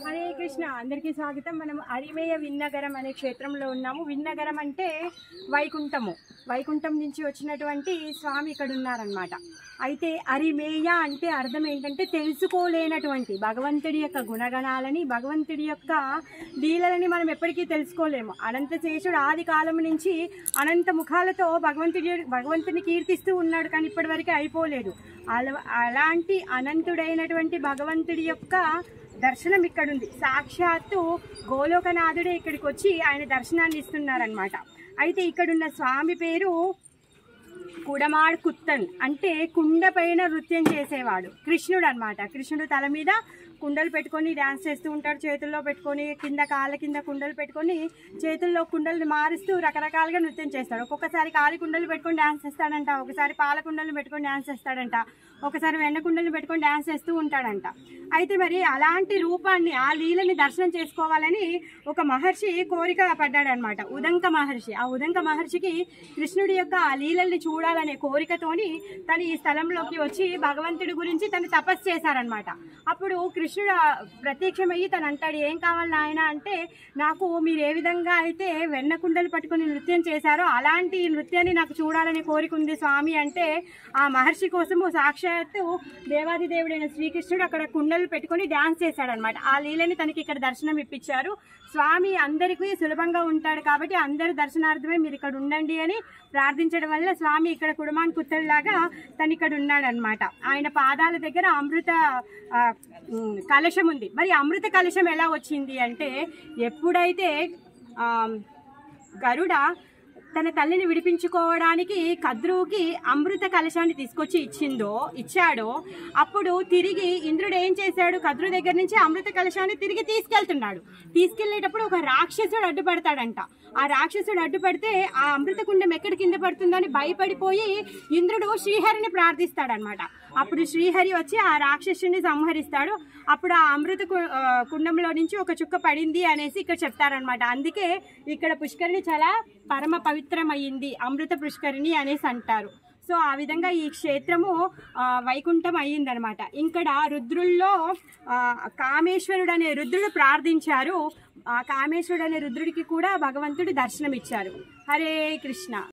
హరే కృష్ణ అందరికీ స్వాగతం. మనం అరిమేయ విన్నగరం అనే క్షేత్రంలో ఉన్నాము. విన్నగరం అంటే వైకుంఠము. వైకుంఠం నుంచి వచ్చినటువంటి స్వామి ఇక్కడ ఉన్నారనమాట. అయితే అరిమేయ అంటే అర్థం ఏంటంటే తెలుసుకోలేనటువంటి భగవంతుడి యొక్క గుణగణాలని, భగవంతుడి యొక్క లీలలని మనం ఎప్పటికీ తెలుసుకోలేము. అనంతశేషుడు ఆది కాలం నుంచి అనంత ముఖాలతో భగవంతుని కీర్తిస్తూ ఉన్నాడు, కానీ ఇప్పటివరకు అయిపోలేదు. అలాంటి అనంతుడైనటువంటి భగవంతుడి యొక్క దర్శనం ఇక్కడ ఉంది. సాక్షాత్తు గోలోకనాథుడే ఇక్కడికి వచ్చి ఆయన దర్శనాన్ని ఇస్తున్నారనమాట. అయితే ఇక్కడున్న స్వామి పేరు కుడమాడ్ కుత్తన్, అంటే కుండ పైన నృత్యం చేసేవాడు కృష్ణుడు అనమాట. కృష్ణుడు తల మీద కుండలు పెట్టుకొని డ్యాన్స్ చేస్తూ ఉంటాడు, చేతుల్లో పెట్టుకొని కింద కాళ్ళ కింద కుండలు పెట్టుకొని చేతుల్లో కుండలు మారుస్తూ రకరకాలుగా నృత్యం చేస్తాడు. ఒక్కొక్కసారి కాలి కుండలు పెట్టుకొని డ్యాన్స్ చేస్తాడంట, ఒకసారి పాల కుండలు పెట్టుకొని డ్యాన్స్ చేస్తాడంట, ఒకసారి వెన్న కుండలు పెట్టుకొని డ్యాన్స్ చేస్తూ ఉంటాడంట. అయితే మరి అలాంటి రూపాన్ని, ఆ లీలని దర్శనం చేసుకోవాలని ఒక మహర్షి కోరిక పడ్డాడనమాట, ఉదంక మహర్షి. ఆ ఉదంక మహర్షికి కృష్ణుడి యొక్క ఆ లీలల్ని చూడాలనే కోరికతోని తను ఈ స్థలంలోకి వచ్చి భగవంతుడి గురించి తను తపస్సు చేశారనమాట. అప్పుడు కృష్ణుడు ప్రత్యక్షమయ్యి తను అంటాడు, ఏం కావాలి నాయన అంటే, నాకు మీరు ఏ విధంగా అయితే వెన్న కుండలు పట్టుకుని నృత్యం చేశారో అలాంటి నృత్యాన్ని నాకు చూడాలనే కోరిక ఉంది స్వామి అంటే, ఆ మహర్షి కోసము సాక్షాత్తు దేవాది దేవుడైన శ్రీకృష్ణుడు అక్కడ కుండలు పెట్టుకుని డ్యాన్స్ చేశాడనమాట. ఆ లీలని తనకి ఇక్కడ దర్శనం ఇప్పించారు. స్వామి అందరికీ సులభంగా ఉంటాడు కాబట్టి అందరు దర్శనార్థమే మీరు ఇక్కడ ఉండండి అని ప్రార్థించడం వల్ల స్వామి ఇక్కడ కుడమాన్ కుత్తల్లాగా తను ఇక్కడ ఉన్నాడనమాట. ఆయన పాదాల దగ్గర అమృత కలశం ఉంది. మరి అమృత కలశం ఎలా వచ్చింది అంటే, ఎప్పుడైతే గరుడ తన తల్లిని విడిపించుకోవడానికి కద్రువుకి అమృత కలశాన్ని తీసుకొచ్చి ఇచ్చాడో అప్పుడు తిరిగి ఇంద్రుడు ఏం చేశాడు, కద్రు దగ్గర నుంచి అమృత కలశాన్ని తిరిగి తీసుకెళ్లేటప్పుడు ఒక రాక్షసుడు అడ్డుపడతాడంట. ఆ రాక్షసుడు అడ్డుపడితే ఆ అమృత కుండం ఎక్కడ కింద పడుతుందని భయపడిపోయి ఇంద్రుడు శ్రీహరిని ప్రార్థిస్తాడనమాట. అప్పుడు శ్రీహరి వచ్చి ఆ రాక్షసుని సంహరిస్తాడు. అప్పుడు ఆ అమృత కుండంలో నుంచి ఒక చుక్క పడింది అనేసి ఇక్కడ చెప్తారనమాట. అందుకే ఇక్కడ పుష్కరిణి చాలా పరమ పవిత్రమయ్యింది, అమృత పుష్కరిణి అనేసి అంటారు. సో ఆ విధంగా ఈ క్షేత్రము వైకుంఠం అయ్యిందనమాట. ఇక్కడ రుద్రుల్లో కామేశ్వరుడు అనే రుద్రుడు ప్రార్థించారు. ఆ కామేశ్వరుడు అనే రుద్రుడికి కూడా భగవంతుడు దర్శనం ఇచ్చారు. హరే కృష్ణ.